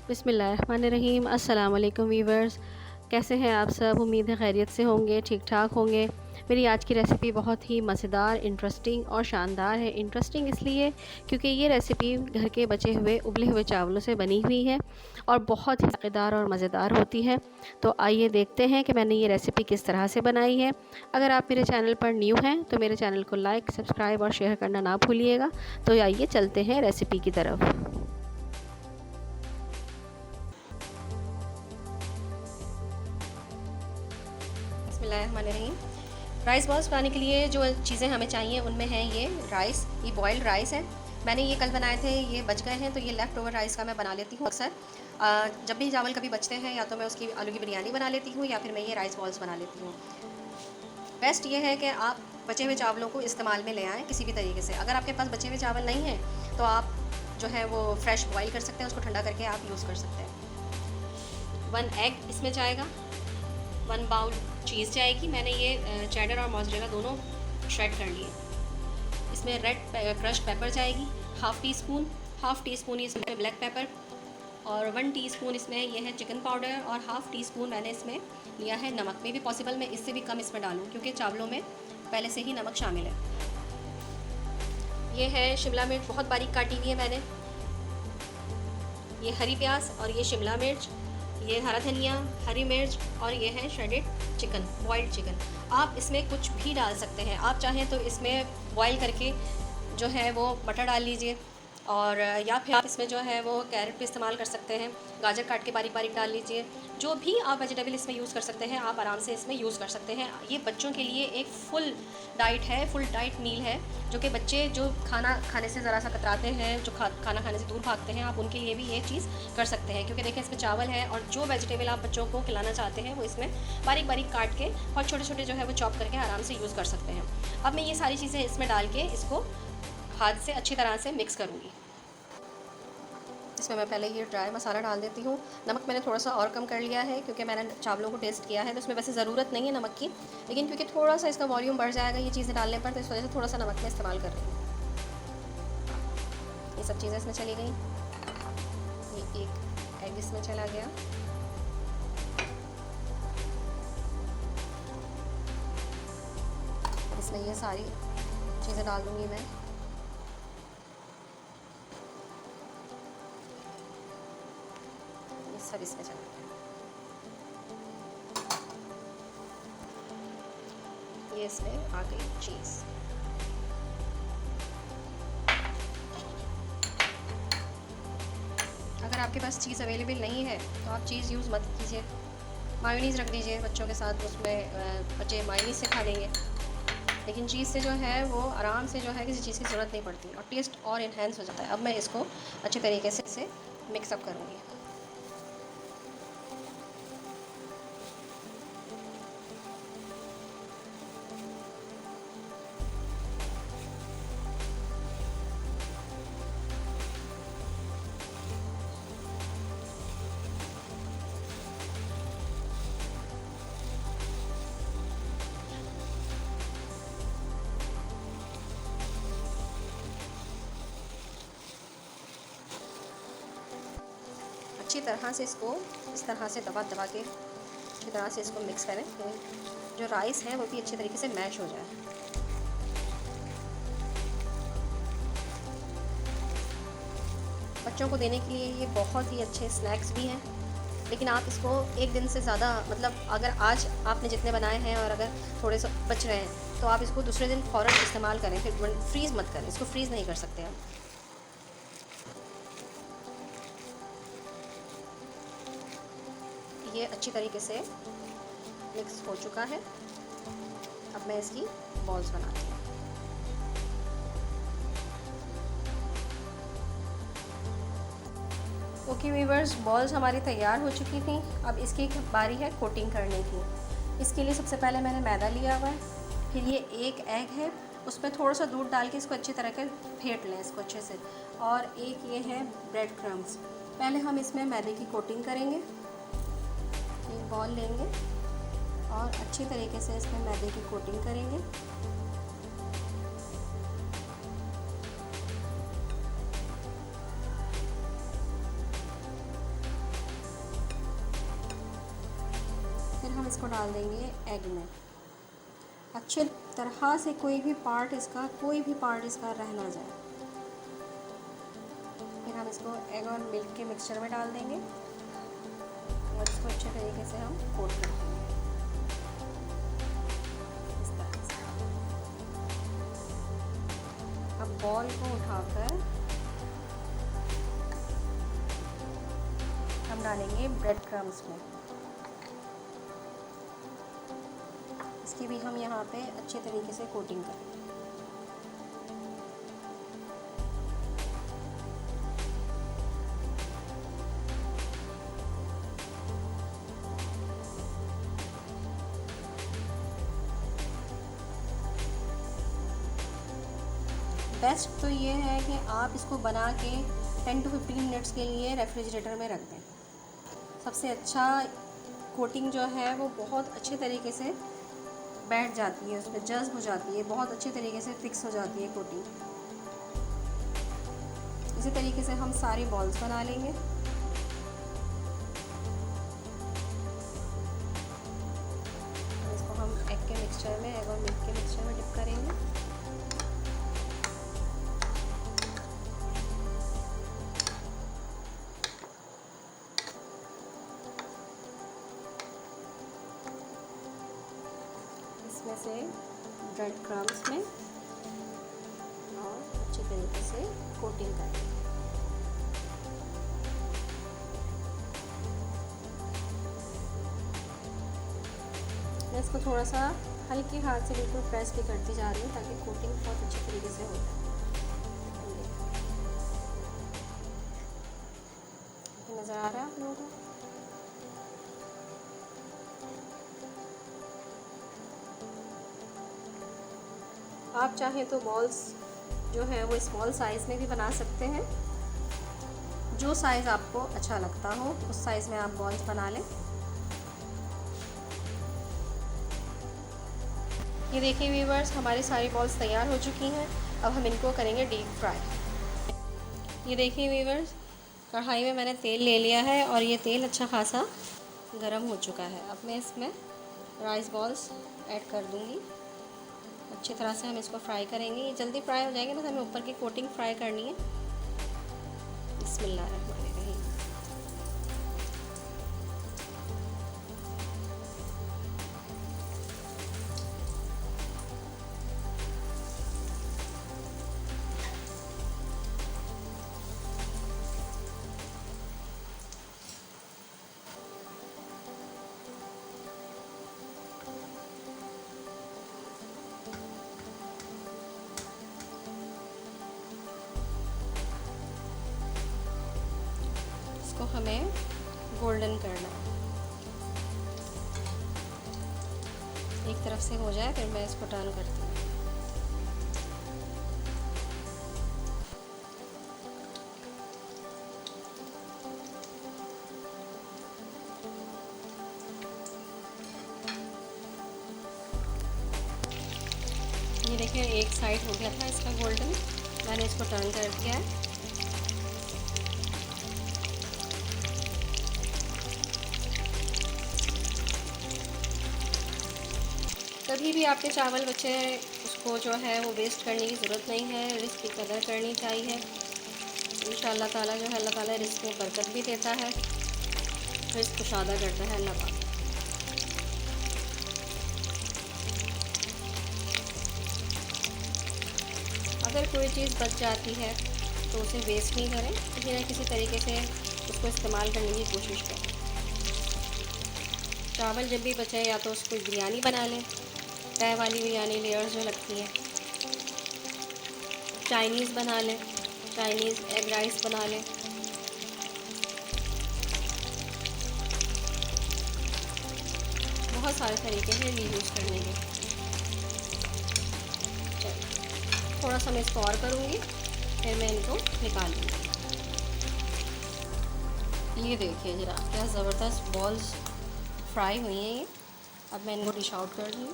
बिस्मिल्लाहिर्रहमानिर्रहीम। अस्सलाम वालेकुम वीवर्स, कैसे हैं आप सब? उम्मीद है खैरियत से होंगे, ठीक ठाक होंगे। मेरी आज की रेसिपी बहुत ही मज़ेदार, इंटरेस्टिंग और शानदार है। इंटरेस्टिंग इसलिए क्योंकि ये रेसिपी घर के बचे हुए उबले हुए चावलों से बनी हुई है और बहुत ही ज़ायकेदार और मज़ेदार होती है। तो आइए देखते हैं कि मैंने ये रेसिपी किस तरह से बनाई है। अगर आप मेरे चैनल पर न्यू हैं तो मेरे चैनल को लाइक, सब्सक्राइब और शेयर करना ना भूलिएगा। तो आइए चलते हैं रेसिपी की तरफ। बिस्मिल्लाहिर्रहमानिर्रहीम। राइस बॉल्स बनाने के लिए जो चीज़ें हमें चाहिए उनमें है ये राइस, ये बॉइल्ड राइस है। मैंने ये कल बनाए थे, ये बच गए हैं, तो ये लेफ़्ट ओवर राइस का मैं बना लेती हूँ अक्सर। जब भी चावल कभी बचते हैं या तो मैं उसकी आलू की बिरयानी बना लेती हूँ या फिर मैं ये राइस बॉल्स बना लेती हूँ। बेस्ट ये है कि आप बचे हुए चावलों को इस्तेमाल में ले आएँ किसी भी तरीके से। अगर आपके पास बचे हुए चावल नहीं हैं तो आप जो है वो फ्रेश बॉयल कर सकते हैं, उसको ठंडा करके आप यूज़ कर सकते हैं। 1 एग इसमें जाएगा, 1 बाउल चीज़ जाएगी। मैंने ये चेडर और मोज़रेला दोनों श्रेड कर लिए। इसमें रेड क्रश्ड पेपर जाएगी, हाफ़ टी स्पून इसमें ब्लैक पेपर और 1 टीस्पून इसमें ये है चिकन पाउडर और हाफ़ टी स्पून मैंने इसमें लिया है नमक। में भी पॉसिबल मैं इससे भी कम इसमें डालूँ क्योंकि चावलों में पहले से ही नमक शामिल है। ये है शिमला मिर्च बहुत बारीक काटी हुई है मैंने, ये हरी प्याज और ये शिमला मिर्च, ये हरा धनिया, हरी मिर्च और ये है श्रेडेड चिकन, बॉइल्ड चिकन। आप इसमें कुछ भी डाल सकते हैं। आप चाहें तो इसमें बॉईल करके जो है वो मटर डाल लीजिए और या फिर आप इसमें जो है वो कैरेट भी इस्तेमाल कर सकते हैं, गाजर काट के बारीक बारीक डाल लीजिए। जो भी आप वेजिटेबल इसमें यूज़ कर सकते हैं आप आराम से इसमें यूज़ कर सकते हैं। ये बच्चों के लिए एक फुल डाइट मील है, जो कि बच्चे जो खाना खाने से ज़रा सा कतराते हैं, जो खाना खाने से दूर भागते हैं, आप उनके लिए भी ये चीज़ कर सकते हैं। क्योंकि देखिए इसमें चावल है और जो वेजिटेबल आप बच्चों को खिलाना चाहते हैं वो इसमें बारीक बारीक काट के और छोटे छोटे जो है वो चॉप करके आराम से यूज़ कर सकते हैं। अब मैं ये सारी चीज़ें इसमें डाल के इसको हाथ से अच्छी तरह से मिक्स करूँगी। इसमें मैं पहले ये ड्राई मसाला डाल देती हूँ। नमक मैंने थोड़ा सा और कम कर लिया है क्योंकि मैंने चावलों को टेस्ट किया है, तो इसमें वैसे ज़रूरत नहीं है नमक की, लेकिन क्योंकि थोड़ा सा इसका वॉल्यूम बढ़ जाएगा ये चीज़ें डालने पर, तो इस वजह से थोड़ा सा नमक में इस्तेमाल कर रही हूँ। ये सब चीज़ें इसमें चली गई। ये एक एग इसमें चला गया। इसमें ये सारी चीज़ें डाल दूँगी मैं। सब इसमें चला गया। ये इसमें आ गई चीज़। अगर आपके पास चीज़ अवेलेबल नहीं है तो आप चीज़ यूज़ मत कीजिए, मायोनीज़ रख दीजिए बच्चों के साथ, उसमें बच्चे मायोनीज़ से खा लेंगे। लेकिन चीज़ से जो है वो आराम से जो है किसी चीज़ की ज़रूरत नहीं पड़ती और टेस्ट और इन्हेंस हो जाता है। अब मैं इसको अच्छे तरीके से इसे मिक्सअप करूँगी। अच्छी तरह से इसको इस तरह से दबा दबा के अच्छी तरह से इसको मिक्स करें, जो राइस है वो भी अच्छे तरीके से मैश हो जाए। बच्चों को देने के लिए ये बहुत ही अच्छे स्नैक्स भी हैं, लेकिन आप इसको एक दिन से ज़्यादा, मतलब अगर आज आपने जितने बनाए हैं और अगर थोड़े से बच रहे हैं तो आप इसको दूसरे दिन फ़ौरन इस्तेमाल करें, फिर फ्रीज़ मत करें। इसको फ्रीज़ नहीं कर सकते आप। ये अच्छी तरीके से मिक्स हो चुका है। अब मैं इसकी बॉल्स बनाती हूँ। ओके वीवर्स, बॉल्स हमारी तैयार हो चुकी थी। अब इसकी बारी है कोटिंग करने की। इसके लिए सबसे पहले मैंने मैदा लिया हुआ है, फिर ये एक एग है, उसमें थोड़ा सा दूध डाल के इसको अच्छी तरह के फेंट लें इसको अच्छे से। और एक ये है ब्रेड क्रम्स। पहले हम इसमें मैदे की कोटिंग करेंगे। एक बॉल लेंगे और अच्छी तरीके से इसमें मैदे की कोटिंग करेंगे। फिर हम इसको डाल देंगे एग में। अच्छे तरह से कोई भी पार्ट इसका रह ना जाए। फिर हम इसको एग और मिल्क के मिक्सचर में डाल देंगे और इसको अच्छे तरीके से हम कोट कर देंगे इस तरह से। अब बॉल को उठाकर हम डालेंगे ब्रेड क्रम्स में। इसकी भी हम यहाँ पे अच्छे तरीके से कोटिंग करेंगे। बेस्ट तो ये है कि आप इसको बना के 10 to 15 मिनट्स के लिए रेफ्रिजरेटर में रख दें। सबसे अच्छा कोटिंग जो है वो बहुत अच्छे तरीके से बैठ जाती है, उसमें जज्ब हो जाती है, बहुत अच्छे तरीके से फिक्स हो जाती है कोटिंग। इसी तरीके से हम सारी बॉल्स बना लेंगे। इसको हम एग के मिक्सचर में, एग और मिल्क के मिक्सचर में डिप करेंगे। इसमें से ब्रेड क्रम्स में और अच्छे तरीके से कोटिंग करें। मैं इसको थोड़ा सा हल्के हाथ से बिल्कुल प्रेस भी करती जा रही हूँ ताकि कोटिंग बहुत अच्छे तरीके से हो जाए। नज़र आ रहा है आप लोगों को? आप चाहें तो बॉल्स जो है वो स्मॉल साइज़ में भी बना सकते हैं। जो साइज़ आपको अच्छा लगता हो उस साइज़ में आप बॉल्स बना लें। ये देखिए व्यूअर्स, हमारी सारी बॉल्स तैयार हो चुकी हैं। अब हम इनको करेंगे डीप फ्राई। ये देखिए व्यूअर्स, कढ़ाई में मैंने तेल ले लिया है और ये तेल अच्छा खासा गर्म हो चुका है। अब मैं इसमें राइस बॉल्स ऐड कर दूँगी। अच्छी तरह से हम इसको फ्राई करेंगे। ये जल्दी फ्राई हो जाएंगे, बस हमें ऊपर की कोटिंग फ्राई करनी है। बिस्मिल्लाहिर्रहमानिर्रहीम। इसको हमें गोल्डन करना है। एक तरफ से हो जाए फिर मैं इसको टर्न करती हूँ। ये देखिए एक साइड हो गया था इसका गोल्डन, मैंने इसको टर्न कर दिया है। कभी भी आपके चावल बचे उसको जो है वो वेस्ट करने की ज़रूरत नहीं है, रिस्क की कदर करनी चाहिए। इंशाअल्लाह ताला जो है अल्लाह ताला रिस्क में बरकत भी देता है, रिस्क कुशादा करता है अल्लाह पाक। अगर कोई चीज़ बच जाती है तो उसे वेस्ट नहीं करें, किसी न किसी तरीके से उसको इस्तेमाल करने की कोशिश करें। चावल जब भी बचे या तो उसको बिरयानी बना लें, तय वाली बिरयानी लेयर्स जो लगती है, चाइनीज़ बना लें, चाइनीज़ एग राइस बना लें। बहुत सारे तरीके हैं रीयूज़ करने के। थोड़ा सा मैं इसको और करूँगी, फिर मैं इनको निकाल लूँगी। ये देखिए ज़रा क्या ज़बरदस्त बॉल्स फ्राई हुई हैं ये। अब मैं इनको डिश आउट कर दूँ।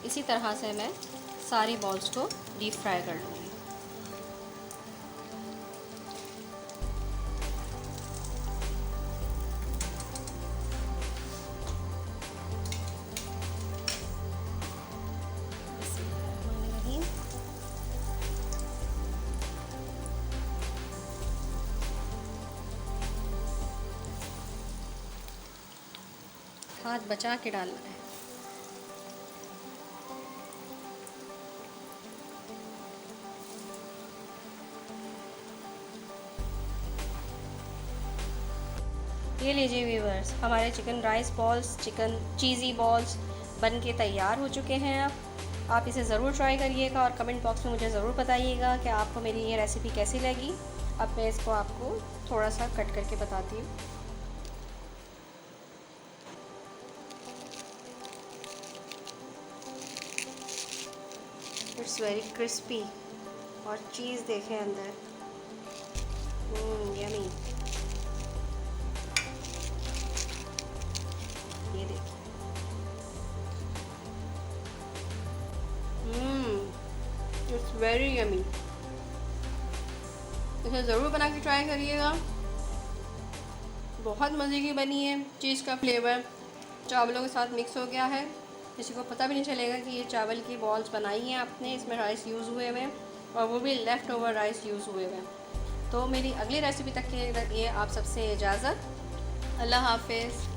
इसी तरह से मैं सारी बॉल्स को डीप फ्राई कर लूँगी। हाथ बचा के डालना है। ये लीजिए व्यूअर्स, हमारे चिकन राइस बॉल्स, चिकन चीज़ी बॉल्स बन के तैयार हो चुके हैं। अब आप इसे ज़रूर ट्राई करिएगा और कमेंट बॉक्स में मुझे ज़रूर बताइएगा कि आपको मेरी ये रेसिपी कैसी लगी। अब मैं इसको आपको थोड़ा सा कट करके बताती हूँ। इट्स वेरी क्रिस्पी और चीज़ देखें अंदर, यमी। ये देखिए, इट्स वेरी यमी। इसे ज़रूर बना के ट्राई करिएगा। बहुत मज़े की बनी है। चीज़ का फ्लेवर चावलों के साथ मिक्स हो गया है, किसी को पता भी नहीं चलेगा कि ये चावल की बॉल्स बनाई हैं आपने। इसमें राइस यूज़ हुए हुए और वो भी लेफ़्ट ओवर राइस यूज़ हुए हुए। तो मेरी अगली रेसिपी तक के लिए आप सबसे इजाज़त। अल्लाह हाफ़िज़।